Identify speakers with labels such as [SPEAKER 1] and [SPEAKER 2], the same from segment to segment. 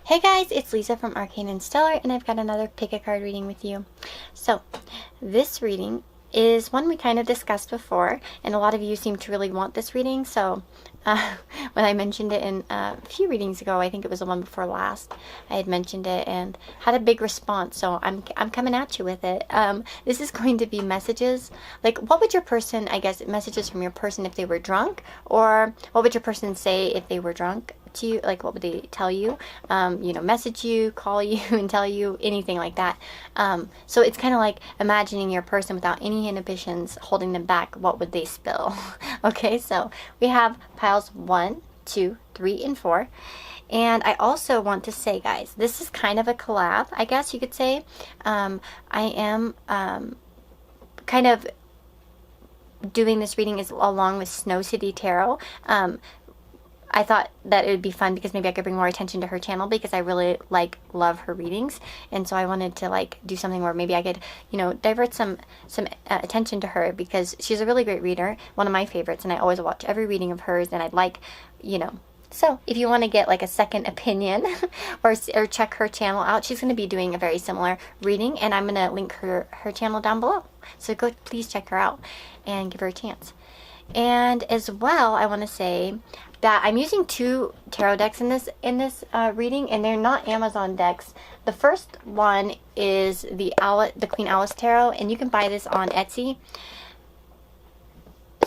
[SPEAKER 1] Hey guys, it's Lisa from Arcane and Stellar, and I've got another pick a card reading with you. So, this reading is one we kind of discussed before, and a lot of you seem to really want this reading, so when I mentioned it in a few readings ago, I think it was the one before last, I had mentioned it and had a big response, so I'm coming at you with it. This is going to be messages, like what would your person, I guess, messages from your person if they were drunk, or what would your person say if they were drunk to you, like what would they tell you, message you, call you, and tell you, anything like that. So it's kind of like imagining your person without any inhibitions holding them back. What would they spill? Okay, so we have piles 1, 2, 3, and 4. And I also want to say, guys, this is kind of a collab, I guess you could say. I am kind of doing this reading is along with Snow City Tarot. I thought that it would be fun because maybe I could bring more attention to her channel, because I really love her readings, and so I wanted to do something where maybe I could divert some attention to her, because she's a really great reader, one of my favorites, and I always watch every reading of hers, and I'd so if you want to get a second opinion or check her channel out, she's going to be doing a very similar reading, and I'm going to link her channel down below, so go please check her out and give her a chance. And as well, I want to say that I'm using 2 tarot decks in this reading, and they're not Amazon decks. The first one is the Queen Alice Tarot, and you can buy this on Etsy.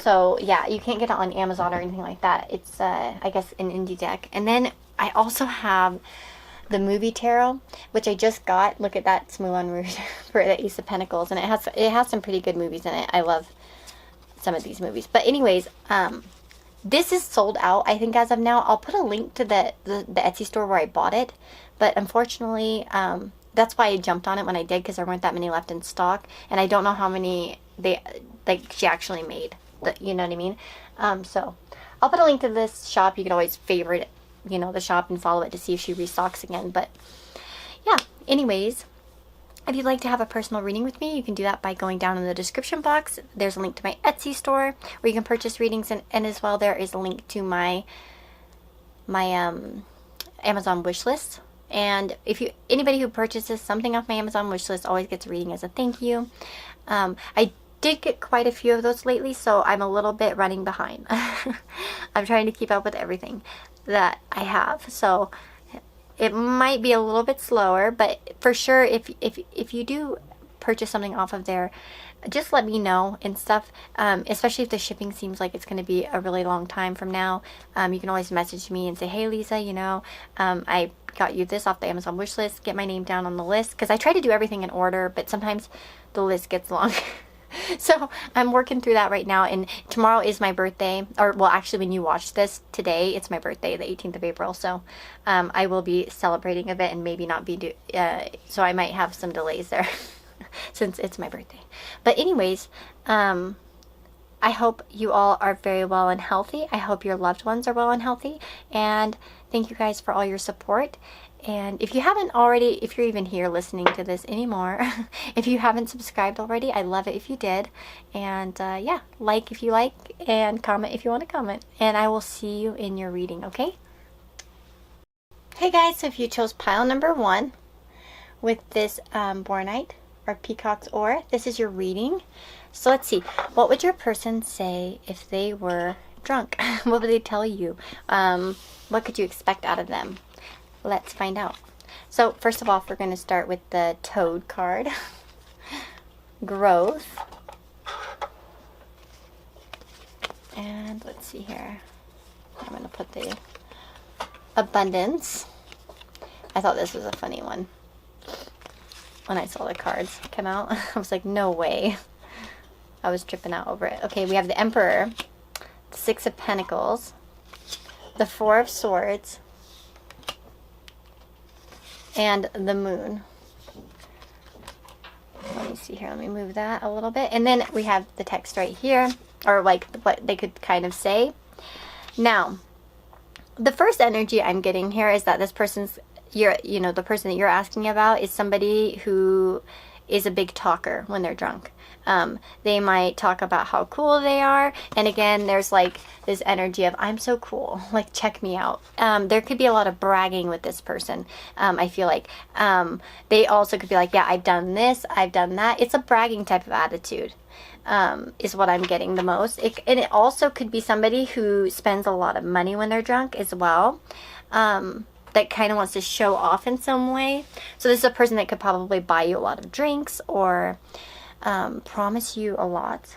[SPEAKER 1] So yeah, you can't get it on Amazon or anything like that. It's I guess an indie deck. And then I also have the movie tarot, which I just got. Look at that, it's Moulin Rouge for the Ace of Pentacles, and it has some pretty good movies in it. I love some of these movies. But anyways, this is sold out, I think, as of now. I'll put a link to the Etsy store where I bought it, but unfortunately, that's why I jumped on it when I did, because there weren't that many left in stock, and I don't know how many she actually made. You know what I mean? So I'll put a link to this shop. You can always favorite the shop and follow it to see if she restocks again. But yeah, anyways, if you'd like to have a personal reading with me, you can do that by going down in the description box. There's a link to my Etsy store where you can purchase readings, and as well there is a link to my Amazon wish list. And anybody who purchases something off my Amazon wish list always gets a reading as a thank you. I did get quite a few of those lately, so I'm a little bit running behind. I'm trying to keep up with everything that I have, so it might be a little bit slower, but for sure, if you do purchase something off of there, just let me know and stuff, especially if the shipping seems like it's going to be a really long time from now. You can always message me and say, hey Lisa, I got you this off the Amazon wish list, get my name down on the list, because I try to do everything in order, but sometimes the list gets long. So I'm working through that right now, and tomorrow is my birthday, or well, actually when you watch this today, it's my birthday, the 18th of April, so I will be celebrating a bit and maybe not be so I might have some delays there since it's my birthday. But anyways, I hope you all are very well and healthy. I hope your loved ones are well and healthy, and thank you guys for all your support. And if you haven't already, if you're even here listening to this anymore, if you haven't subscribed already, I'd love it if you did. And yeah, like if you like, and comment if you want to comment. And I will see you in your reading, okay? Hey guys, so if you chose pile number 1 with this Bornite or Peacock's Ore, this is your reading. So let's see, what would your person say if they were drunk? What would they tell you? What could you expect out of them? Let's find out. So first of all, we're going to start with the Toad card. Growth. And let's see here. I'm going to put the Abundance. I thought this was a funny one. When I saw the cards come out, I was like, no way. I was tripping out over it. Okay, we have the Emperor, the 6 of Pentacles, the 4 of Swords, and the Moon. Let me see here. Let me move that a little bit. And then we have the text right here, or what they could kind of say. Now, the first energy I'm getting here is that this person's, the person that you're asking about is somebody who is a big talker when they're drunk. They might talk about how cool they are, and again, there's like this energy of I'm so cool, like check me out. There could be a lot of bragging with this person. I feel like they also could be like, yeah, I've done this, I've done that. It's a bragging type of attitude. Is what I'm getting the most. And it also could be somebody who spends a lot of money when they're drunk as well. That kind of wants to show off in some way. So this is a person that could probably buy you a lot of drinks or promise you a lot.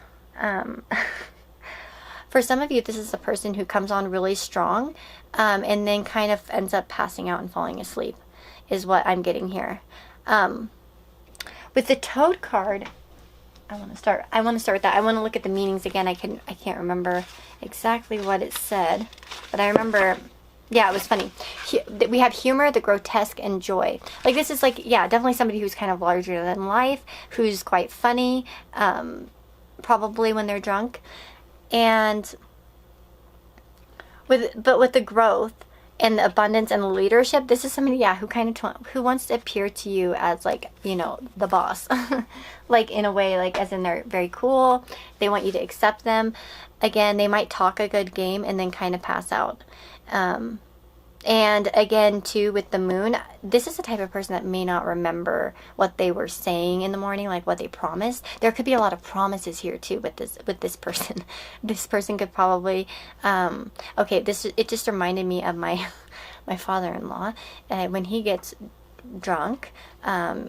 [SPEAKER 1] For some of you, this is a person who comes on really strong and then kind of ends up passing out and falling asleep is what I'm getting here. With the Toad card, I want to start with that. I want to look at the meanings again. I can't remember exactly what it said, but I remember, yeah, it was funny. We have humor, the grotesque, and joy. Like this is like, yeah, definitely somebody who's kind of larger than life, who's quite funny, probably when they're drunk, and with the growth and the abundance and the leadership, this is somebody, yeah, who kind of who wants to appear to you as like, you know, the boss, like in a way, like as in they're very cool. They want you to accept them. Again, they might talk a good game and then kind of pass out. And again, too, with the moon, this is the type of person that may not remember what they were saying in the morning, like what they promised. There could be a lot of promises here too with this person. This person could probably, okay, it just reminded me of my father-in-law. When he gets drunk,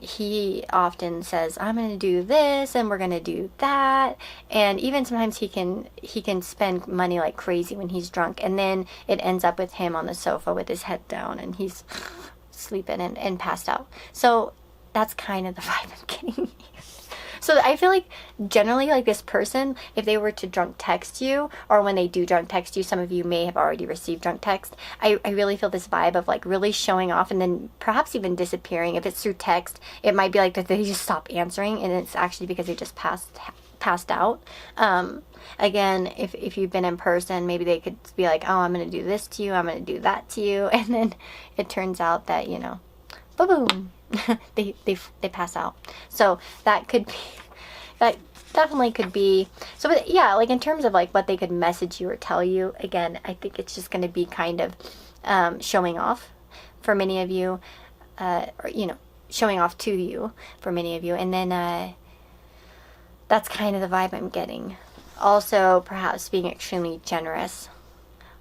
[SPEAKER 1] he often says, I'm going to do this and we're going to do that, and even sometimes he can spend money like crazy when he's drunk, and then it ends up with him on the sofa with his head down and he's sleeping and passed out. So that's kind of the vibe I'm getting. So I feel like generally, like this person, if they were to drunk text you, or when they do drunk text you, some of you may have already received drunk text, I really feel this vibe of like really showing off and then perhaps even disappearing. If it's through text, it might be like that they just stop answering and it's actually because they just passed out. Again, if you've been in person, maybe they could be like, oh, I'm going to do this to you, I'm going to do that to you, and then it turns out that, you know, boom. they pass out. So that definitely could be. So but yeah, like in terms of like what they could message you or tell you, again, I think it's just going to be kind of showing off for many of you, or you know, showing off to you for many of you, and then that's kind of the vibe I'm getting. Also, perhaps being extremely generous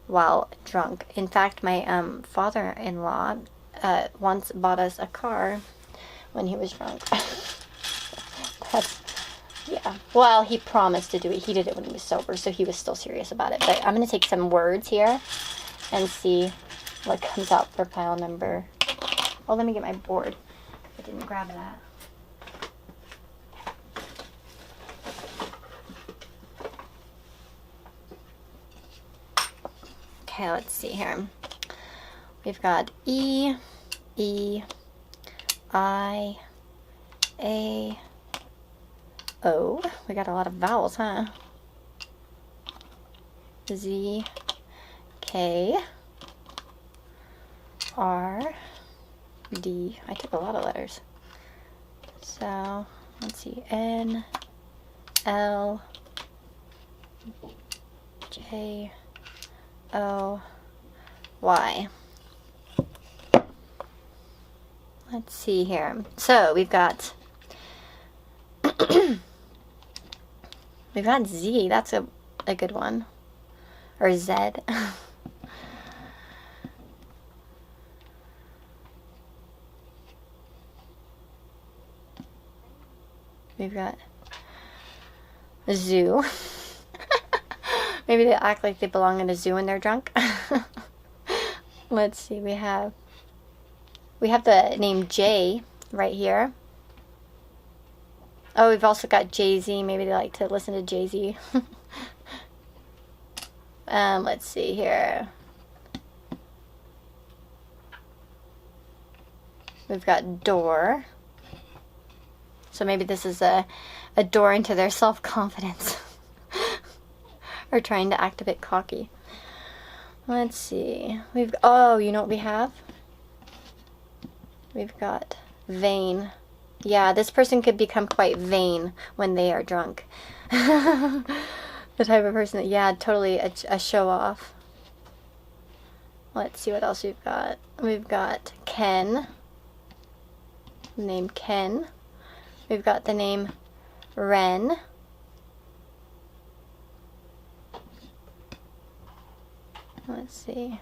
[SPEAKER 1] while drunk. In fact, my father-in-law once bought us a car when he was drunk. Yeah. Well, he promised to do it. He did it when he was sober, so he was still serious about it. But I'm going to take some words here and see what comes out for pile number. Oh, let me get my board. I didn't grab that. Okay, let's see here. We've got E, I, A, O. We got a lot of vowels, huh? Z, K, R, D. I took a lot of letters. So, let's see. N, L, J, O, Y. Let's see here. So we've got we've got Z. That's a good one. Or Z. We've got zoo. Maybe they act like they belong in a zoo when they're drunk. Let's see. We have the name Jay right here. Oh, we've also got Jay-Z. Maybe they like to listen to Jay-Z. Let's see here. We've got door. So maybe this is a door into their self-confidence. Or trying to act a bit cocky. Let's see. Oh, you know what we have? We've got vain Yeah, this person could become quite vain when they are drunk. The type of person that, yeah, totally a show off. Let's see what else we've got. We've got Ken. The name Ken. We've got the name Ren. Let's see.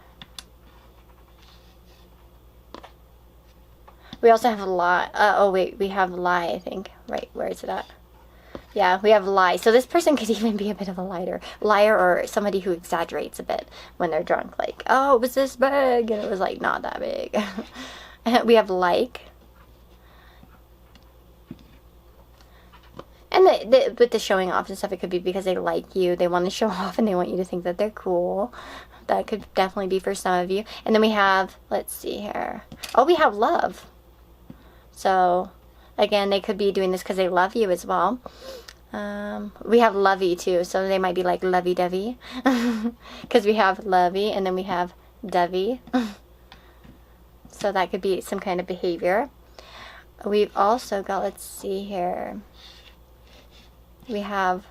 [SPEAKER 1] We also have Lie. Oh wait, we have Lie, I think. Right, where is it at? Yeah, we have Lie. So this person could even be a bit of a liar or somebody who exaggerates a bit when they're drunk. Like, oh, it was this big, and it was like not that big. We have Like. And with the showing off and stuff, it could be because they like you. They want to show off and they want you to think that they're cool. That could definitely be for some of you. And then we have, let's see here. Oh, we have Love. So, again, they could be doing this because they love you as well. We have Lovey too, so they might be like lovey-dovey. Because we have Lovey and then we have Dovey. So that could be some kind of behavior. We've also got, let's see here. We have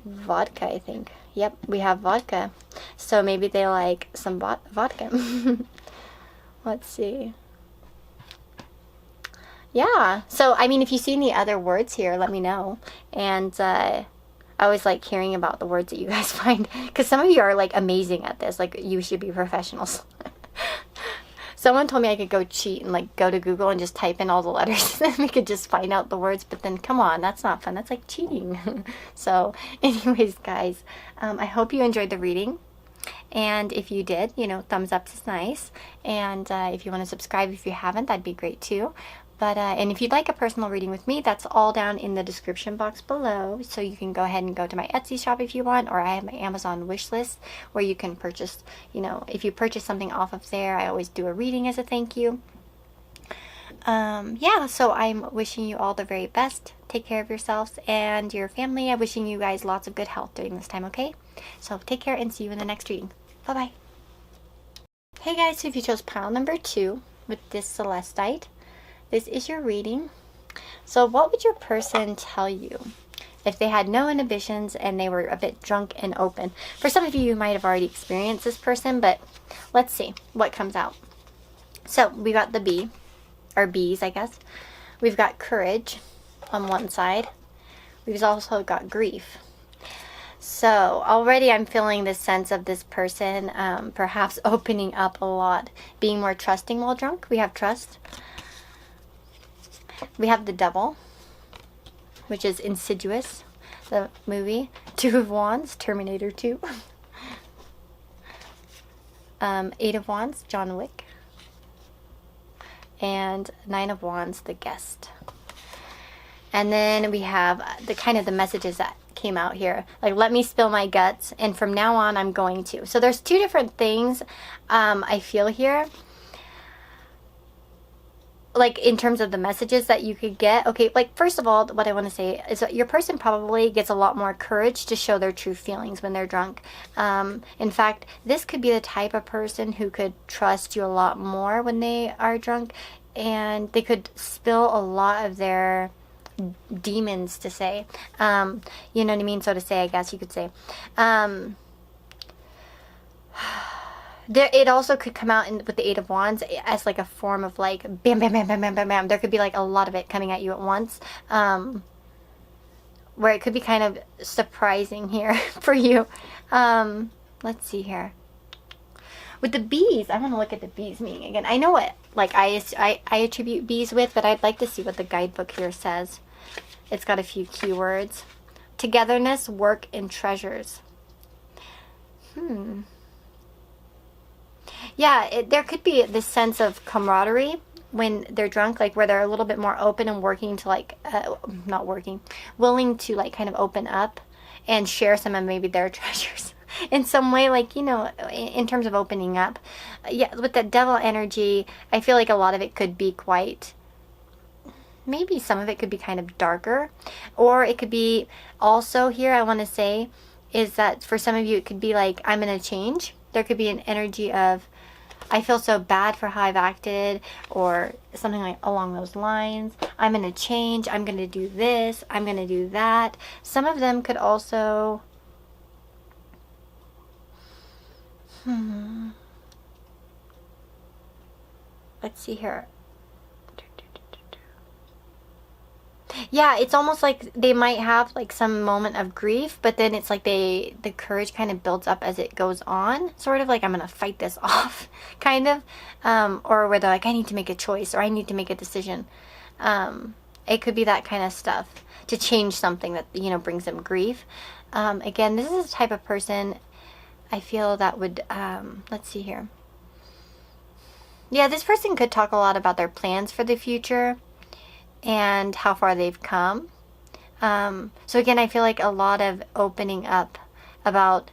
[SPEAKER 1] vodka, I think. Yep, we have vodka. So maybe they like some vodka. Let's see. Yeah, so I mean, if you see any other words here, let me know. And I always like hearing about the words that you guys find, because some of you are like amazing at this. Like, you should be professionals. Someone told me I could go cheat and like go to Google and just type in all the letters and we could just find out the words, but then come on, that's not fun. That's like cheating. So anyways, guys, I hope you enjoyed the reading. And if you did, you know, thumbs up is nice. And if you want to subscribe if you haven't, that'd be great too. But, and if you'd like a personal reading with me, that's all down in the description box below. So you can go ahead and go to my Etsy shop if you want, or I have my Amazon wish list where you can purchase, you know, if you purchase something off of there, I always do a reading as a thank you. Yeah, so I'm wishing you all the very best. Take care of yourselves and your family. I'm wishing you guys lots of good health during this time, okay? So take care and see you in the next reading. Bye-bye. Hey guys, so if you chose pile number 2 with this Celestite, this is your reading. So what would your person tell you if they had no inhibitions and they were a bit drunk and open? For some of you, you might have already experienced this person, but let's see what comes out. So we got the bee, or bees, I guess. We've got courage on one side. We've also got grief. So already I'm feeling this sense of this person perhaps opening up a lot, being more trusting while drunk. We have trust. We have the Devil, which is Insidious, the movie. 2 of Wands, Terminator 2. 8 of Wands, John Wick. And 9 of Wands, The Guest. And then we have the kind of the messages that came out here. Like, let me spill my guts, and from now on I'm going to. So there's 2 different things I feel here. Like, in terms of the messages that you could get. Okay, like, first of all, what I want to say is that your person probably gets a lot more courage to show their true feelings when they're drunk. In fact, this could be the type of person who could trust you a lot more when they are drunk, and they could spill a lot of their demons, to say. You know what I mean? So to say, I guess you could say. It also could come out with the 8 of Wands as like a form of like bam, bam, bam, bam, bam, bam, bam. There could be like a lot of it coming at you at once, where it could be kind of surprising here for you. Let's see here. With the bees, I want to look at the bees meaning again. I know what like I attribute bees with, but I'd like to see what the guidebook here says. It's got a few keywords. Togetherness, work, and treasures. Yeah, there could be this sense of camaraderie when they're drunk, like where they're a little bit more open and working to like, willing to like kind of open up and share some of maybe their treasures in some way, like, you know, in terms of opening up. Yeah, with the Devil energy, I feel like a lot of it could be quite, maybe some of it could be kind of darker, or it could be also here, I want to say, is that for some of you, it could be like, I'm going to change. There could be an energy of, I feel so bad for how I've acted, or something like along those lines. I'm going to change. I'm going to do this. I'm going to do that. Some of them could also... Let's see here. Yeah, it's almost like they might have like some moment of grief, but then it's like the courage kind of builds up as it goes on, sort of like, I'm gonna fight this off, kind of, or where they're like, I need to make a choice, or I need to make a decision. It could be that kind of stuff, to change something that, you know, brings them grief. Again, this is the type of person I feel that would, let's see here. Yeah, this person could talk a lot about their plans for the future and how far they've come. So again, I feel like a lot of opening up about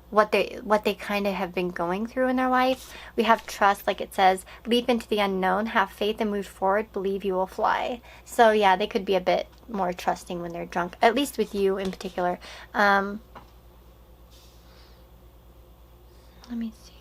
[SPEAKER 1] what they kind of have been going through in their life. We have trust, like it says, leap into the unknown, have faith and move forward, believe you will fly. So yeah, they could be a bit more trusting when they're drunk, at least with you in particular. Let me see.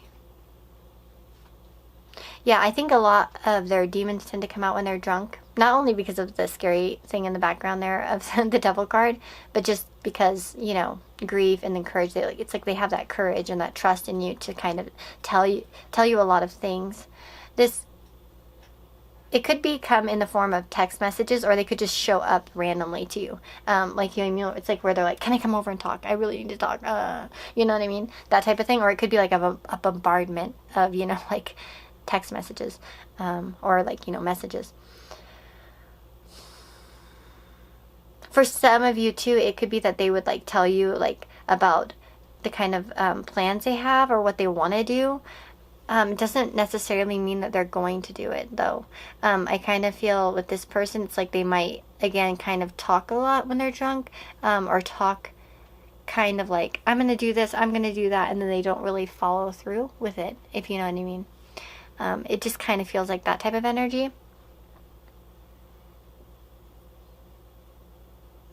[SPEAKER 1] Yeah, I think a lot of their demons tend to come out when they're drunk. Not only because of the scary thing in the background there of the devil card, but just because, you know, grief and then courage. It's like they have that courage and that trust in you to kind of tell you a lot of things. It could come in the form of text messages, or they could just show up randomly to you. Like, you know, it's like where they're like, can I come over and talk? I really need to talk. You know what I mean? That type of thing. Or it could be like a bombardment of, you know, like text messages, or like, you know, messages. For some of you too, it could be that they would like tell you like about the kind of plans they have or what they want to do. It doesn't necessarily mean that they're going to do it though. I kind of feel with this person, it's like they might, again, kind of talk a lot when they're drunk, or talk kind of like, I'm going to do this, I'm going to do that, and then they don't really follow through with it, if you know what I mean. It just kind of feels like that type of energy.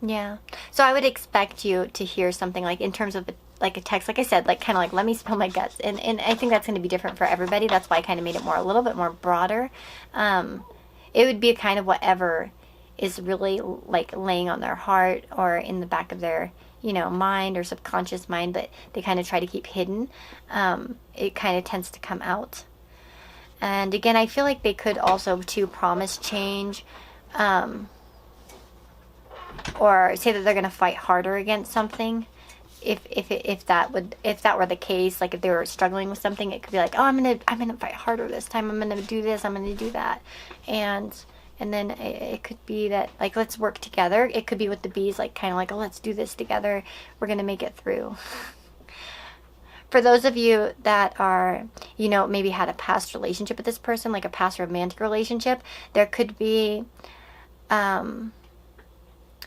[SPEAKER 1] Yeah. So I would expect you to hear something like, in terms of like a text, like I said, like kind of like, let me spill my guts. And I think that's going to be different for everybody. That's why I kind of made it a little bit more broader. It would be a kind of whatever is really like laying on their heart or in the back of their, you know, mind or subconscious mind, but they kind of try to keep hidden. It kind of tends to come out. And again, I feel like they could also too promise change, or say that they're going to fight harder against something. If that were the case, like if they were struggling with something, it could be like, oh, I'm gonna fight harder this time. I'm gonna do this. I'm gonna do that, and then it could be that like, let's work together. It could be with the bees, like kind of like, oh, let's do this together. We're gonna make it through. For those of you that are, you know, maybe had a past relationship with this person, like a past romantic relationship, there could be,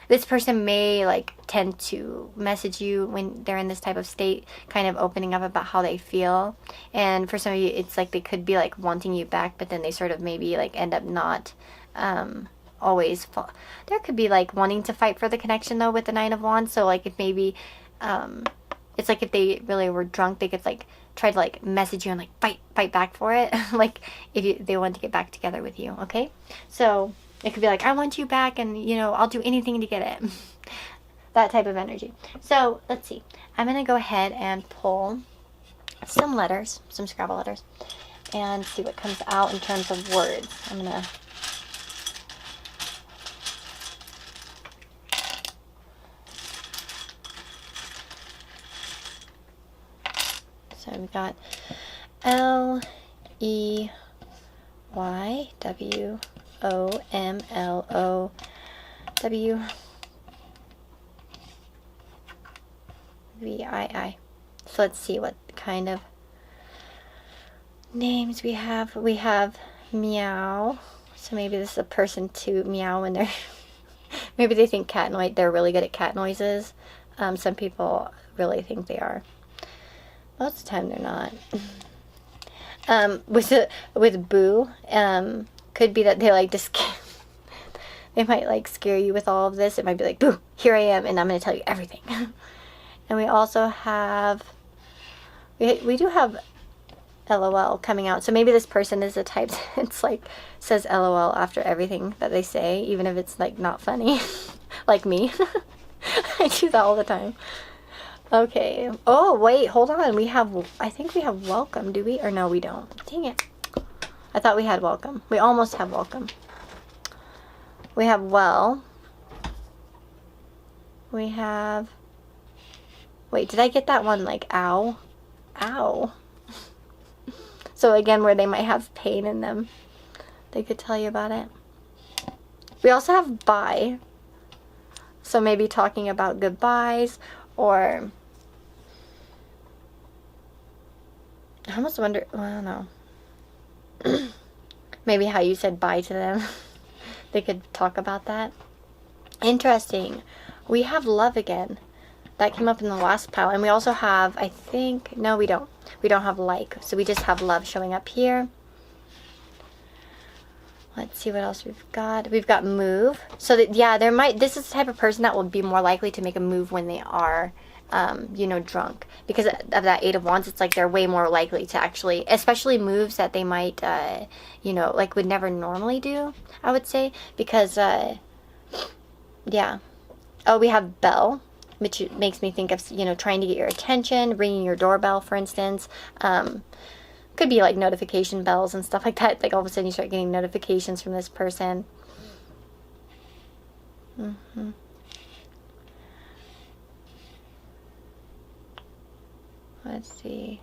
[SPEAKER 1] this person may like tend to message you when they're in this type of state, kind of opening up about how they feel. And for some of you, it's like they could be like wanting you back, but then they sort of maybe like end up not always. There could be like wanting to fight for the connection though with the Nine of Wands. So like if maybe, it's like if they really were drunk, they could like try to like message you and like fight back for it. Like if they want to get back together with you, okay? So it could be like, I want you back, and you know, I'll do anything to get it. That type of energy. So let's see. I'm going to go ahead and pull some letters, some Scrabble letters, and see what comes out in terms of words. I'm going to... So we got LEYWOMLOWVII. So let's see what kind of names we have. We have meow. So maybe this is a person to meow when they're maybe they think cat noise. They're really good at cat noises. Some people really think they are. Most of the time they're not. With boo, could be that they like to they might like scare you with all of this. It might be like, boo, here I am, and I'm going to tell you everything. And we also have, we do have LOL coming out. So maybe this person is the type that's like says LOL after everything that they say, even if it's like not funny. Like me. I do that all the time. Okay. Oh, wait, hold on. I think we have welcome, do we? Or no, we don't. Dang it. I thought we had welcome. We almost have welcome. We have well. We have... Wait, did I get that one like ow? Ow. So again, where they might have pain in them. They could tell you about it. We also have bye. So maybe talking about goodbyes, or I almost wonder, well, I don't know. Maybe how you said bye to them. They could talk about that. Interesting. We have love again. That came up in the last pile. And we also have, I think, no, we don't. We don't have like. So we just have love showing up here. Let's see what else we've got. We've got move. So that, yeah, this is the type of person that will be more likely to make a move when they are, you know, drunk. Because of that 8 of Wands, it's like they're way more likely to actually, especially moves that they might, you know, like would never normally do, I would say. Because, yeah. Oh, we have bell, which makes me think of, you know, trying to get your attention, ringing your doorbell, for instance. Could be like notification bells and stuff like that. Like all of a sudden you start getting notifications from this person. Let's see.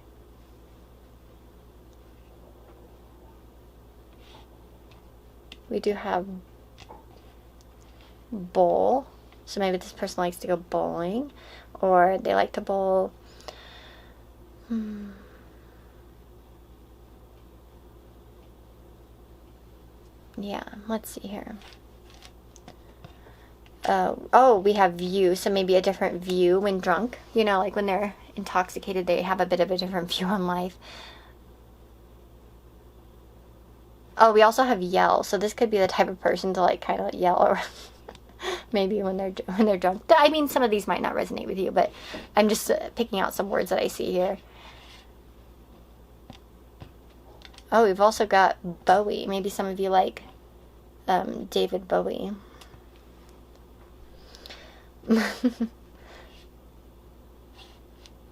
[SPEAKER 1] We do have bowl. So maybe this person likes to go bowling, or they like to bowl. Yeah, let's see here. Oh, we have view, so maybe a different view when drunk. You know, like when they're intoxicated, they have a bit of a different view on life. Oh, we also have yell, so this could be the type of person to like kind of yell or maybe when they're drunk. I mean, some of these might not resonate with you, but I'm just picking out some words that I see here. Oh, we've also got Bowie. Maybe some of you like David Bowie.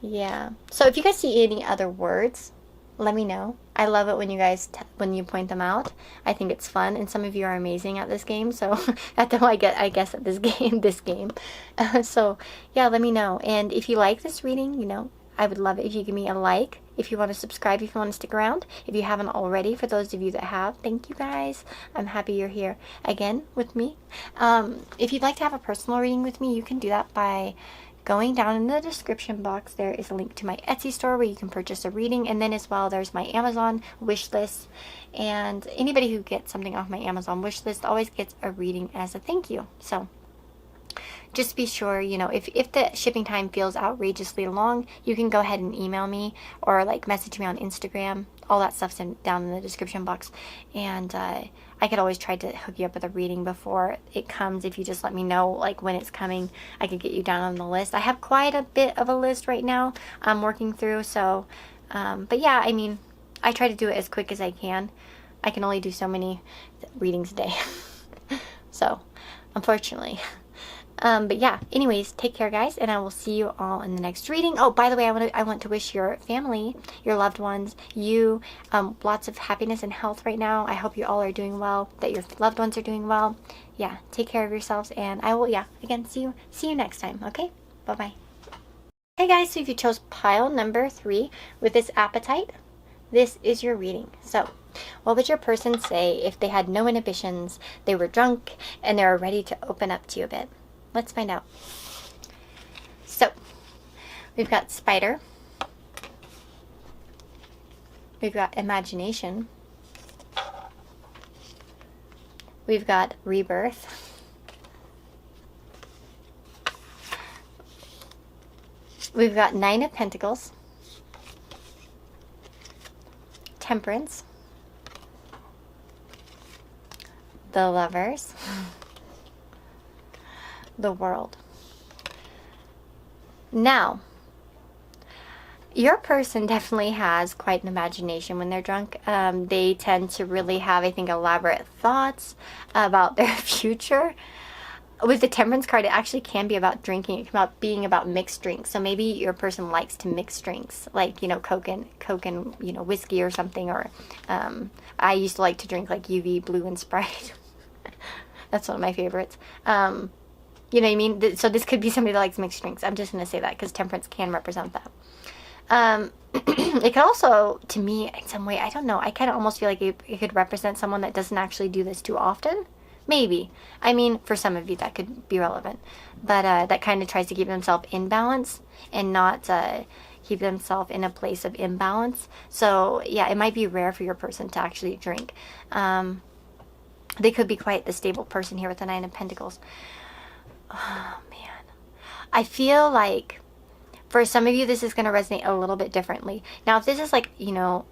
[SPEAKER 1] Yeah. So if you guys see any other words, let me know. I love it when you guys when you point them out. I think it's fun, and some of you are amazing at this game. So I guess at this game. So yeah, let me know. And if you like this reading, you know, I would love it if you give me a like. If you want to subscribe, if you want to stick around. If you haven't already, for those of you that have, thank you guys. I'm happy you're here again with me. If you'd like to have a personal reading with me, you can do that by going down in the description box. There is a link to my Etsy store where you can purchase a reading, and then as well there's my Amazon wish list, and anybody who gets something off my Amazon wish list always gets a reading as a thank you. So just be sure, you know, if the shipping time feels outrageously long, you can go ahead and email me or like message me on Instagram. All that stuff's down in the description box, and I could always try to hook you up with a reading before it comes. If you just let me know like when it's coming, I could get you down on the list. I have quite a bit of a list right now I'm working through, so but yeah, I mean, I try to do it as quick as I can. I can only do so many readings a day. So unfortunately. But yeah, anyways, take care guys, and I will see you all in the next reading. Oh, by the way, I want to wish your family, your loved ones, you lots of happiness and health right now. I hope you all are doing well, that your loved ones are doing well. Yeah, take care of yourselves, and I will, yeah, again, see you next time, okay? Bye-bye. Hey guys, so if you chose pile number 3 with this appetite, this is your reading. So what would your person say if they had no inhibitions, they were drunk, and they were ready to open up to you a bit? Let's find out. So, we've got spider. We've got imagination. We've got rebirth. We've got 9 of Pentacles. Temperance. The Lovers. The World. Now, Your person definitely has quite an imagination when they're drunk. They tend to really have, I think, elaborate thoughts about their future. With the temperance card, it actually can be about drinking. It can about being about mixed drinks. So maybe your person likes to mix drinks, like, you know, Coke and you know, whiskey or something. Or I used to like to drink like UV Blue and Sprite. That's one of my favorites. You know what I mean? So this could be somebody that likes mixed drinks. I'm just going to say that because temperance can represent that. It could also, to me, in some way, I don't know, I kind of almost feel like it could represent someone that doesn't actually do this too often. Maybe. I mean, for some of you that could be relevant. But that kind of tries to keep themselves in balance and not keep themselves in a place of imbalance. So, yeah, it might be rare for your person to actually drink. They could be quite the stable person here with the Nine of Pentacles. Oh, man. I feel like for some of you, this is going to resonate a little bit differently. Now, if this is like, you know,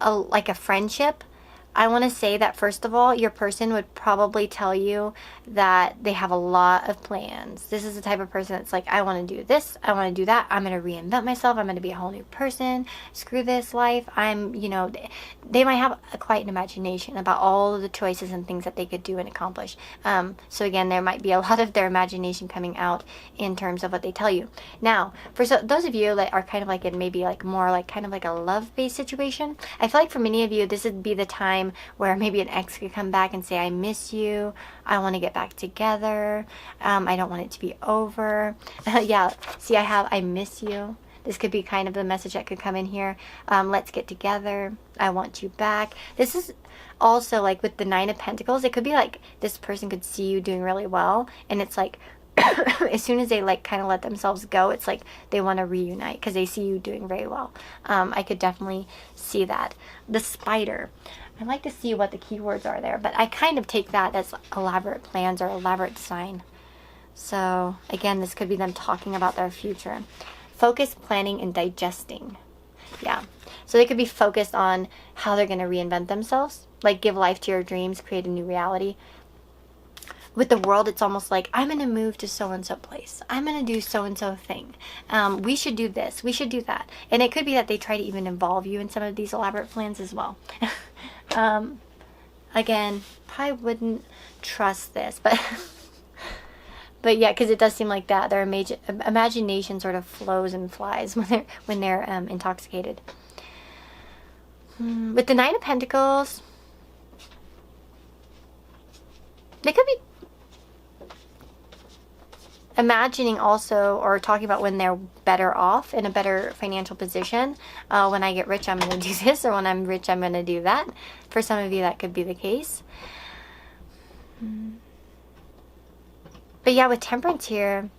[SPEAKER 1] like a friendship, I want to say that, first of all, your person would probably tell you that they have a lot of plans. This is the type of person that's like, I want to do this, I want to do that, I'm going to reinvent myself, I'm going to be a whole new person, screw this life. You know, they might have quite an imagination about all of the choices and things that they could do and accomplish. So again, there might be a lot of their imagination coming out in terms of what they tell you. Now, for those of you that are kind of like in maybe like more like kind of like a love-based situation, I feel like for many of you, this would be the time where maybe an ex could come back and say, I miss you, I want to get back together, I don't want it to be over. Yeah, see, I miss you. This could be kind of the message that could come in here. Let's get together, I want you back. This is also like with the Nine of Pentacles, it could be like this person could see you doing really well, and it's like as soon as they like kind of let themselves go, it's like they want to reunite because they see you doing very well. I could definitely see that. The spider, I'd like to see what the keywords are there, but I kind of take that as elaborate plans or elaborate design. So again, this could be them talking about their future. Focus, planning, and digesting. Yeah, so they could be focused on how they're going to reinvent themselves, like give life to your dreams, create a new reality. With the world, it's almost like, I'm going to move to so-and-so place. I'm going to do so-and-so thing. We should do this. We should do that. And it could be that they try to even involve you in some of these elaborate plans as well. Again, probably wouldn't trust this, but but yeah, because it does seem like that. Their imagination sort of flows and flies when they're intoxicated. With the Nine of Pentacles, they could be imagining also, or talking about when they're better off, in a better financial position. When I get rich, I'm going to do this, or when I'm rich, I'm going to do that. For some of you, that could be the case. But yeah, with Temperance here,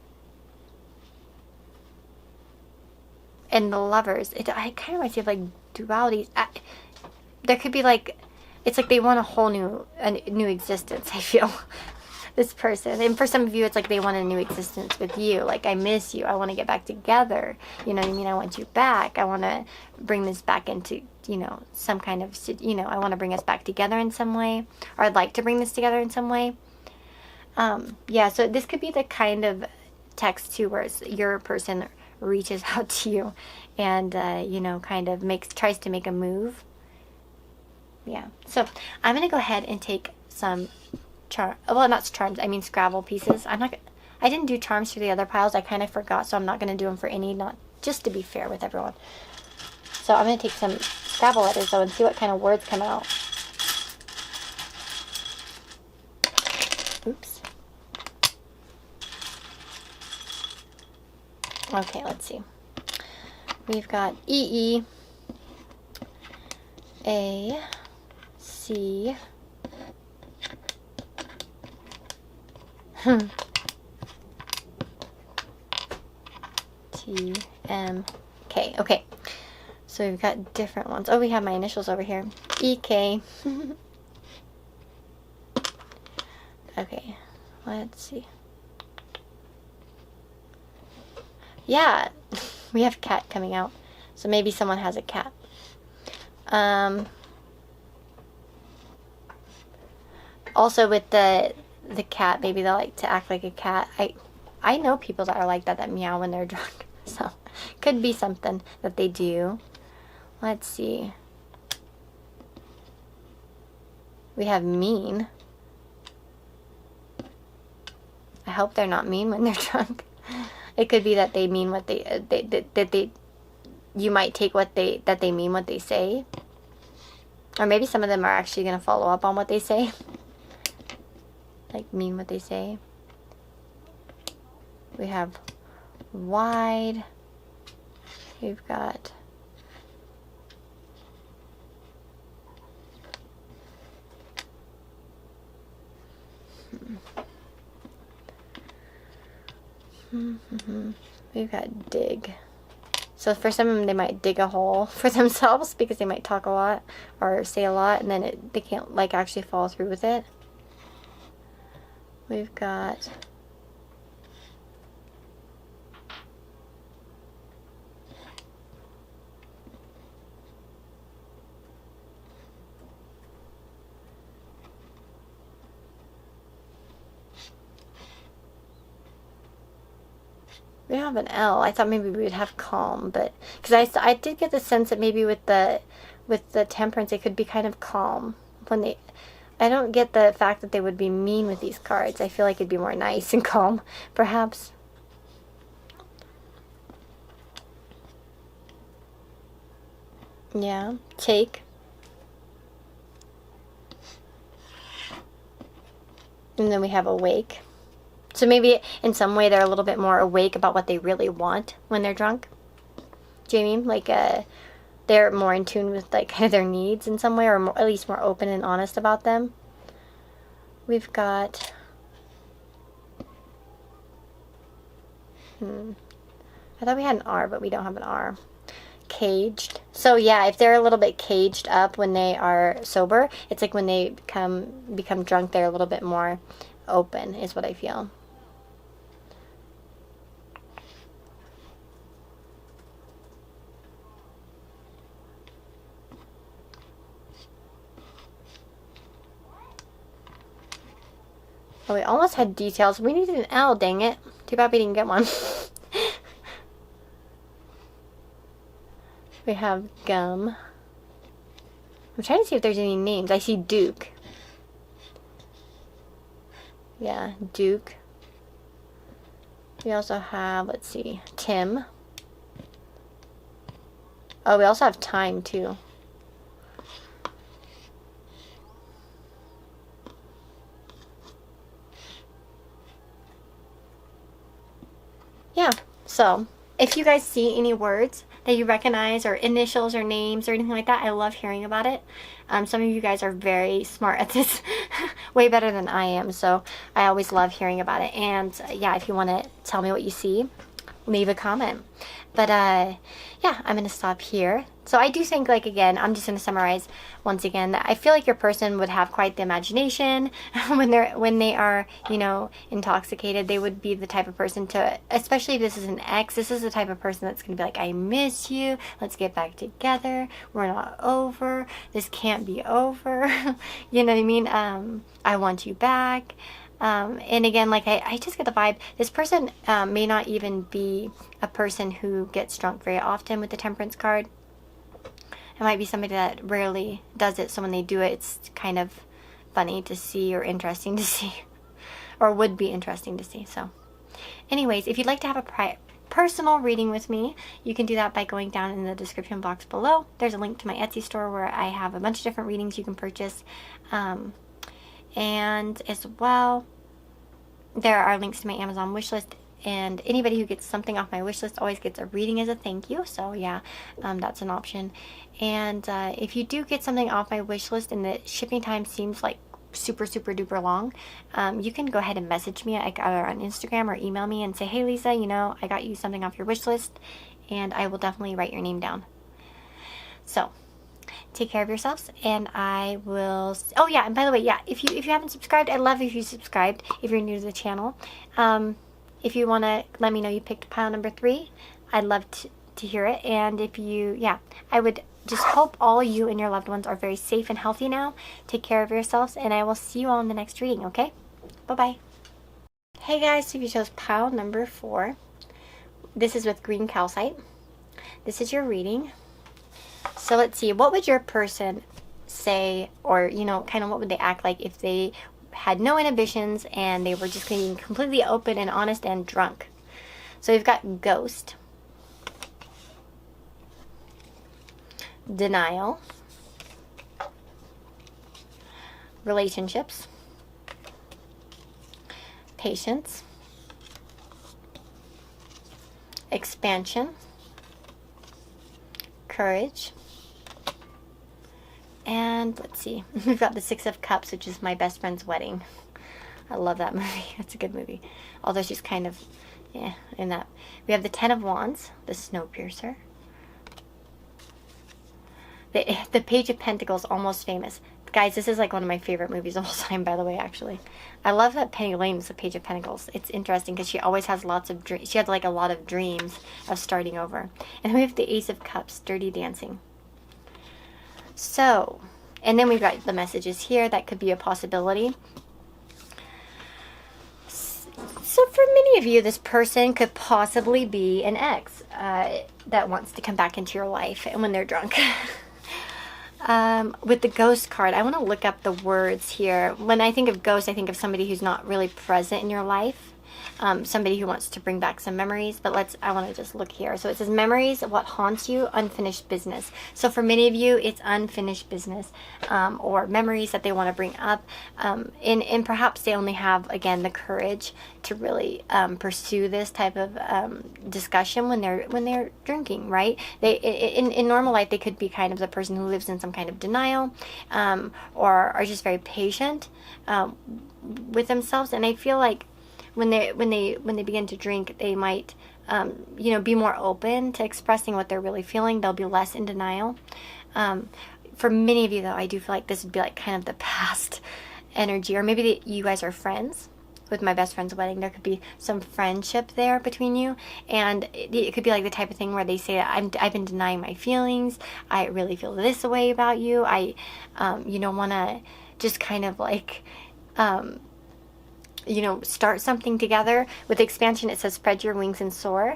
[SPEAKER 1] and the Lovers, I kind of reminds me of like dualities. There could be like, it's like they want a new existence, I feel. This person, and for some of you, it's like they want a new existence with you. Like, I miss you, I want to get back together, you know what I mean? I want you back, I want to bring this back into, you know, some kind of, you know, I want to bring us back together in some way, or I'd like to bring this together in some way. Yeah, so this could be the kind of text too, where your person reaches out to you and you know, kind of tries to make a move. Yeah, so I'm gonna go ahead and take some not charms, I mean Scrabble pieces. I didn't do charms for the other piles. I kind of forgot, so I'm not going to do them for any, not just to be fair with everyone. So I'm going to take some Scrabble letters though and see what kind of words come out. Oops. Okay, let's see. We've got E, A, C, T, M, K. Okay, so we've got different ones. Oh, we have my initials over here. E, K. Okay, let's see. Yeah, we have cat coming out. So maybe someone has a cat. Also with the cat, maybe they like to act like a cat. I know people that are like that meow when they're drunk. So Could be something that they do. Let's see. We have mean. I hope they're not mean when they're drunk. It could be that they mean what you might take that they mean what they say. Or maybe some of them are actually going to follow up on what they say. Like, mean what they say. We have wide. We've got we've got dig. So for some of them, they might dig a hole for themselves because they might talk a lot or say a lot, and then they can't like actually follow through with it. We've got we don't have an L. I thought maybe we would have calm, but because I did get the sense that maybe with the temperance, it could be kind of calm when they. I don't get the fact that they would be mean with these cards. I feel like it'd be more nice and calm, perhaps. Yeah, take. And then we have awake. So maybe in some way they're a little bit more awake about what they really want when they're drunk. Do you know what I mean? Like they're more in tune with like their needs in some way, or more, at least more open and honest about them. We've got I thought we had an R, but we don't have an R. Caged. So yeah, if they're a little bit caged up when they are sober, it's like when they become drunk, they're a little bit more open, is what I feel. Oh, we almost had details. We needed an L, dang it. Too bad we didn't get one. We have gum. I'm trying to see if there's any names. I see Duke. Yeah, Duke. We also have, let's see, Tim. Oh, we also have time, too. Yeah, so if you guys see any words that you recognize or initials or names or anything like that, I love hearing about it. Some of you guys are very smart at this, way better than I am, so I always love hearing about it. And yeah, if you want to tell me what you see, leave a comment. But yeah, I'm going to stop here. So I do think, like, again, I'm just going to summarize once again that I feel like your person would have quite the imagination when they are, you know, intoxicated. They would be the type of person to, especially if this is an ex, this is the type of person that's going to be like, I miss you. Let's get back together. We're not over. This can't be over. You know what I mean? I want you back. And again, like I just get the vibe, this person may not even be a person who gets drunk very often with the temperance card. It might be somebody that rarely does it, so when they do it, it's kind of funny to see or interesting to see, or would be interesting to see. So anyways, if you'd like to have a personal reading with me, you can do that by going down in the description box below. There's a link to my Etsy store where I have a bunch of different readings you can purchase. And as well, there are links to my Amazon wishlist, and anybody who gets something off my wishlist always gets a reading as a thank you. So yeah, that's an option. And if you do get something off my wishlist and the shipping time seems like super duper long, you can go ahead and message me either on Instagram or email me and say, hey Lisa, you know, I got you something off your wish list, and I will definitely write your name down. So take care of yourselves, and I will. Oh yeah, and by the way, yeah, if you haven't subscribed, I'd love if you subscribed if you're new to the channel. If you want to let me know you picked pile number 3, I'd love to hear it. And if you, yeah, I would just hope all you and your loved ones are very safe and healthy now. Take care of yourselves, and I will see you all in the next reading, okay? Bye-bye. Hey guys, so if you chose pile number 4, this is with green calcite. this is your reading. So let's see, what would your person say, or, you know, kind of what would they act like if they had no inhibitions and they were just being completely open and honest and drunk? So we've got ghost, denial, relationships, patience, expansion, courage, and let's see, we've got the Six of Cups, which is my best friend's wedding. I love that movie. It's a good movie, although she's kind of, yeah, in that. We have the Ten of Wands, the Snowpiercer, the Page of Pentacles, Almost Famous. Guys, this is like one of my favorite movies of all time, by the way, actually. I love that Penny Lane is the Page of Pentacles. It's interesting because she always has lots of dreams. She had like a lot of dreams of starting over. And then we have the Ace of Cups, Dirty Dancing. So, and then we've got the messages here. That could be a possibility. So for many of you, this person could possibly be an ex that wants to come back into your life, and when they're drunk. With the ghost card, I want to look up the words here. When I think of ghost, I think of somebody who's not really present in your life. Somebody who wants to bring back some memories, but I want to just look here. So it says memories, what haunts you, unfinished business. So for many of you, it's unfinished business, or memories that they want to bring up, and perhaps they only have, again, the courage to really pursue this type of discussion when they're drinking, right? In normal life, they could be kind of the person who lives in some kind of denial, or are just very patient with themselves. And I feel like when they begin to drink, they might be more open to expressing what they're really feeling. They'll be less in denial. For many of you, though, I do feel like this would be like kind of the past energy, or maybe you guys are friends. With my best friend's wedding, there could be some friendship there between you, and it could be like the type of thing where they say, I've been denying my feelings, I really feel this way about you, I want to just kind of like start something together. With expansion, it says spread your wings and soar,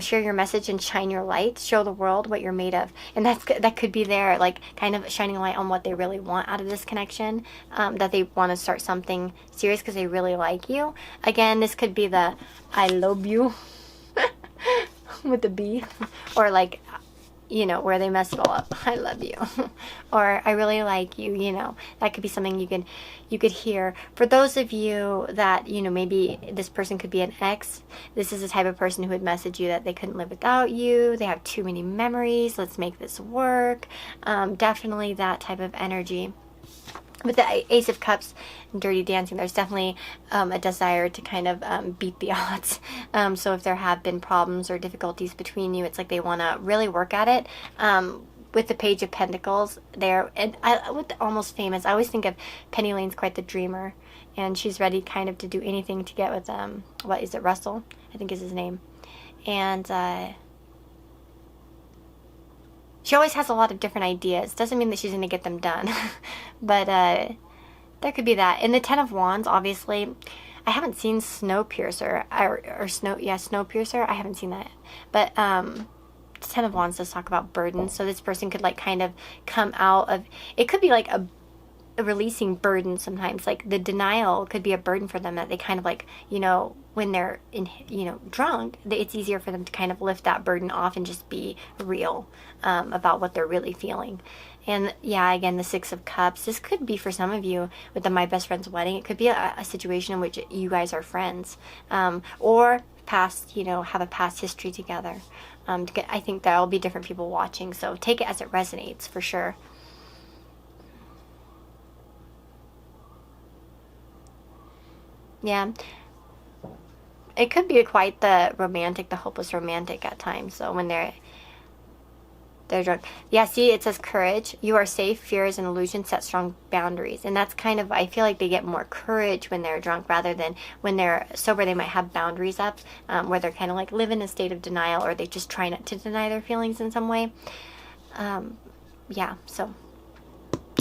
[SPEAKER 1] share your message and shine your light, show the world what you're made of. And that could be there, like kind of shining a light on what they really want out of this connection, that they want to start something serious because they really like you. Again, this could be the I love you with the B, or like, where they mess it all up. I love you. Or I really like you, that could be something you could hear. For those of you that, maybe this person could be an ex, this is the type of person who would message you that they couldn't live without you, they have too many memories, let's make this work. Definitely that type of energy. With the Ace of Cups and Dirty Dancing, there's definitely a desire to kind of beat the odds. So if there have been problems or difficulties between you, it's like they want to really work at it. With the Page of Pentacles there, and with the Almost Famous, I always think of Penny Lane's quite the dreamer, and she's ready kind of to do anything to get with what is it, Russell, I think is his name. And she always has a lot of different ideas. Doesn't mean that she's going to get them done. But there could be that. And the Ten of Wands, obviously, I haven't seen Snowpiercer. Snowpiercer. I haven't seen that. But Ten of Wands does talk about burdens. So this person could like kind of come out of... It could be like a releasing burden sometimes. Like the denial could be a burden for them that they kind of like, when they're drunk, it's easier for them to kind of lift that burden off and just be real about what they're really feeling. And yeah, again, the Six of Cups, this could be for some of you with the My Best Friend's Wedding. It could be a situation in which you guys are friends, or past, have a past history together. I think there'll be different people watching, so take it as it resonates for sure. Yeah. It could be quite the hopeless romantic at times. So when they're drunk. Yeah, see, it says courage. You are safe. Fear is an illusion. Set strong boundaries. And that's kind of, I feel like they get more courage when they're drunk rather than when they're sober. They might have boundaries up, where they're kind of like live in a state of denial, or they just try not to deny their feelings in some way. Yeah, so...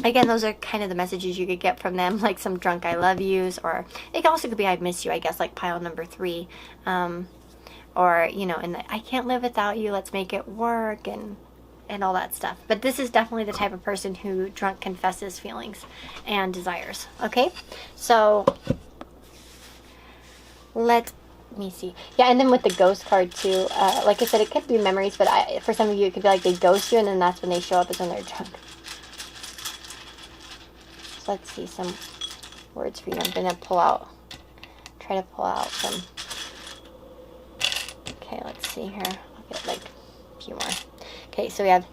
[SPEAKER 1] Again, those are kind of the messages you could get from them, like some drunk I love yous, or it also could be I miss you, I guess, like pile number 3. or, you know, and I can't live without you, let's make it work, and all that stuff. But this is definitely the type of person who drunk confesses feelings and desires. Okay, so let me see. Yeah, and then with the ghost card too, like I said, it could be memories, but for some of you, it could be like they ghost you, and then that's when they show up, is when they're drunk. So let's see some words for you. I'm gonna try to pull out some. Okay, let's see here. I'll get like a few more. Okay, so we have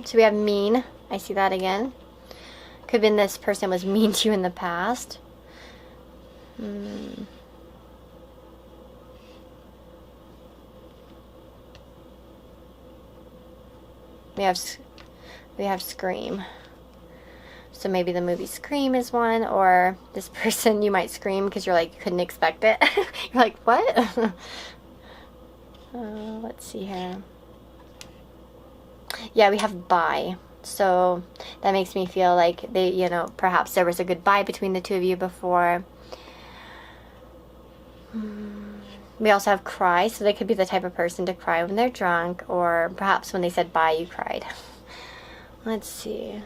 [SPEAKER 1] so we have mean. I see that again. Could have been this person was mean to you in the past. We have Scream. So maybe the movie Scream is one, or this person, you might scream because you're like, couldn't expect it. You're like, what? Let's see here. Yeah, we have bye. So that makes me feel like they, you know, perhaps there was a goodbye between the two of you before. We also have cry, so they could be the type of person to cry when they're drunk, or perhaps when they said bye, you cried. Let's see.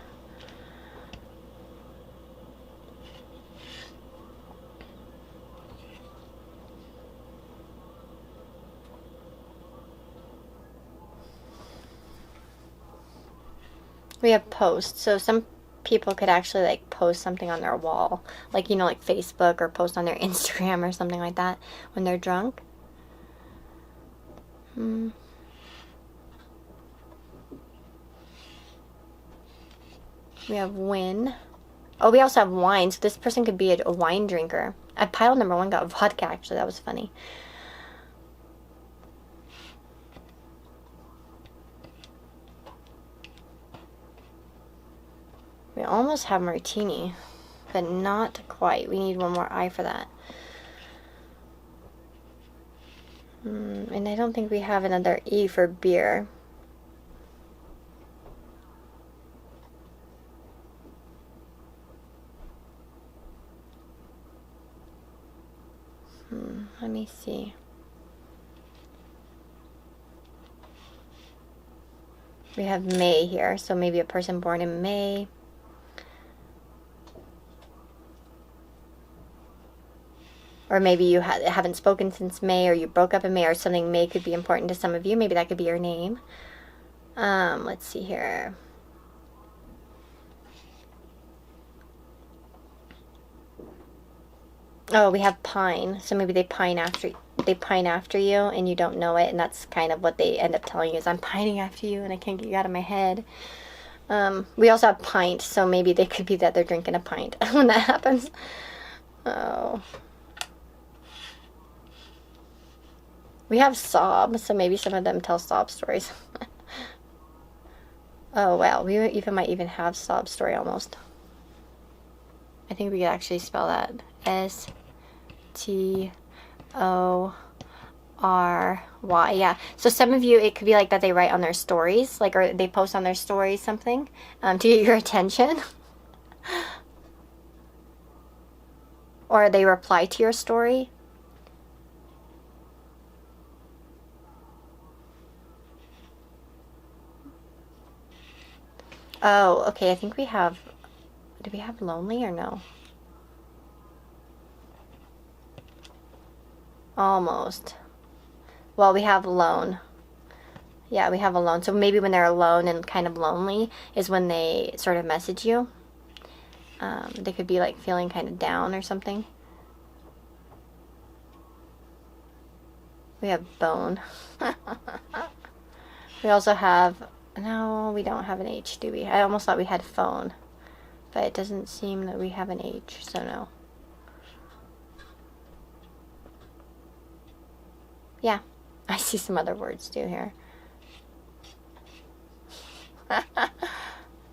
[SPEAKER 1] We have posts, so some people could actually like post something on their wall, like, you know, like Facebook, or post on their Instagram or something like that when they're drunk. We have win. Oh, we also have wine, so this person could be a wine drinker. Pile number 1 got vodka, actually. That was funny. We almost have martini, but not quite. We need one more I for that. And I don't think we have another E for beer. Let me see. We have May here, so maybe a person born in May. Or maybe you haven't spoken since May, or you broke up in May, or something. May could be important to some of you. Maybe that could be your name. Let's see here. Oh, we have pine. So maybe they pine after you, and you don't know it, and that's kind of what they end up telling you, is I'm pining after you and I can't get you out of my head. We also have pint, so maybe they could be that they're drinking a pint when that happens. Oh. We have sob, so maybe some of them tell sob stories. Oh, wow. We might even have sob story almost. I think we could actually spell that. S-T-O-R-Y. Yeah. So some of you, it could be like that they write on their stories, like, or they post on their stories something to get your attention. Or they reply to your story. Oh, okay. I think we have... Do we have lonely or no? Almost. Well, we have alone. Yeah, we have alone. So maybe when they're alone and kind of lonely is when they sort of message you. They could be like feeling kind of down or something. We have bone. We also have... No, we don't have an H, do we? I almost thought we had phone. But it doesn't seem that we have an H, so no. Yeah, I see some other words too here.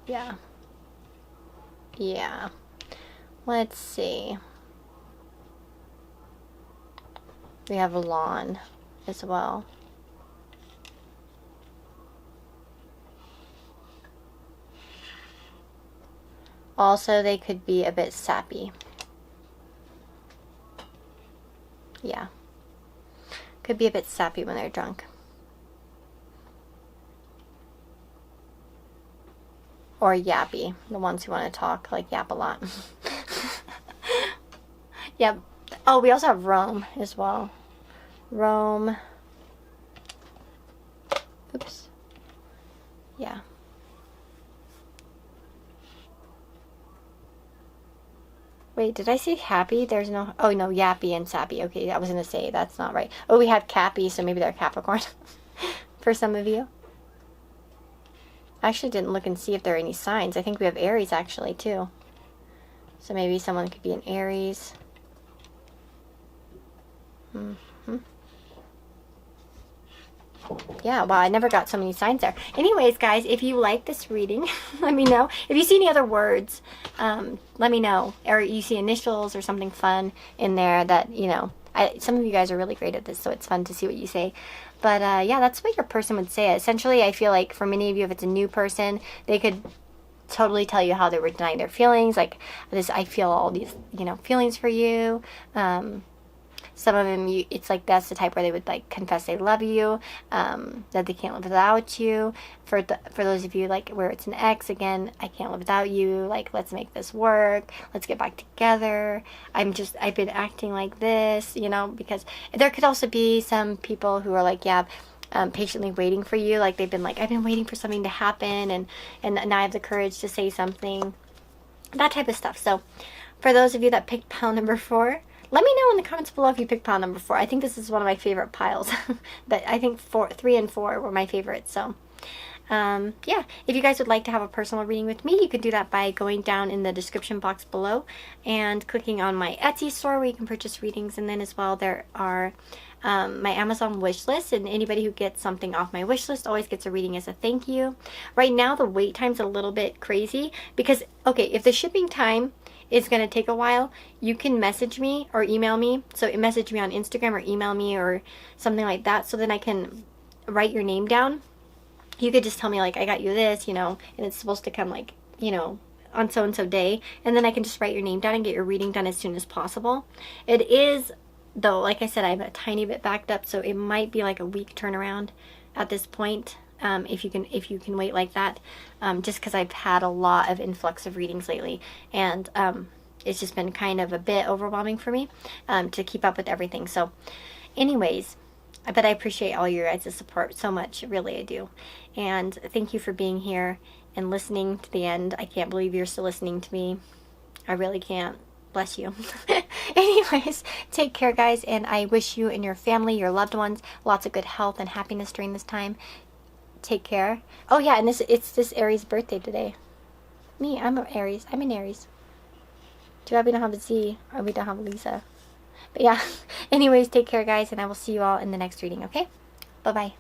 [SPEAKER 1] Yeah. Yeah. Let's see. We have lawn as well. Also, they could be a bit sappy. Yeah. Could be a bit sappy when they're drunk. Or yappy. The ones who want to talk, like, yap a lot. Yep. Oh, we also have Rome as well. Rome. Oops. Yeah. Wait, did I say happy? There's no... Oh, no, yappy and sappy. Okay, I was going to say that's not right. Oh, we have Cappy, so maybe they're Capricorn for some of you. I actually didn't look and see if there are any signs. I think we have Aries, actually, too. So maybe someone could be an Aries. Yeah, wow, I never got so many signs there. Anyways, guys, if you like this reading, let me know. If you see any other words, let me know. Or you see initials or something fun in there that, you know, some of you guys are really great at this, so it's fun to see what you say. But, yeah, that's what your person would say. Essentially, I feel like for many of you, if it's a new person, they could totally tell you how they were denying their feelings. Like, this, I feel all these, you know, feelings for you. Some of them, it's like that's the type where they would like confess they love you, that they can't live without you. For those of you like where it's an ex, again, I can't live without you. Like, let's make this work. Let's get back together. I've been acting like this, you know, because there could also be some people who are like, yeah, patiently waiting for you. Like they've been like, I've been waiting for something to happen, and now I have the courage to say something. That type of stuff. So, for those of you that picked pile number 4. Let me know in the comments below if you picked pile number 4. I think this is one of my favorite piles. But I think 3 and 4 were my favorites. So, yeah. If you guys would like to have a personal reading with me, you could do that by going down in the description box below and clicking on my Etsy store where you can purchase readings. And then as well, there are my Amazon wish list. And anybody who gets something off my wish list always gets a reading as a thank you. Right now, the wait time's a little bit crazy because, okay, if the shipping time is going to take a while, you can message me or email me. So message me on Instagram or email me or something like that, so then I can write your name down. You could just tell me like, I got you this, you know, and it's supposed to come like, you know, on so and so day, and then I can just write your name down and get your reading done as soon as possible. It is, though, like I said, I'm a tiny bit backed up, so it might be like a week turnaround at this point. If you can wait like that, just because I've had a lot of influx of readings lately, and it's just been kind of a bit overwhelming for me to keep up with everything. So anyways, but I appreciate all your guys' support so much, really I do. And thank you for being here and listening to the end. I can't believe you're still listening to me. I really can't. Bless you. Anyways, take care, guys, and I wish you and your family, your loved ones, lots of good health and happiness during this time. Take care. Oh yeah, and it's this Aries birthday today. Me, I'm an Aries. I'm an Aries. Too bad we don't have a Z, or we don't have a Lisa. But yeah, anyways, take care, guys, and I will see you all in the next reading, okay? Bye-bye.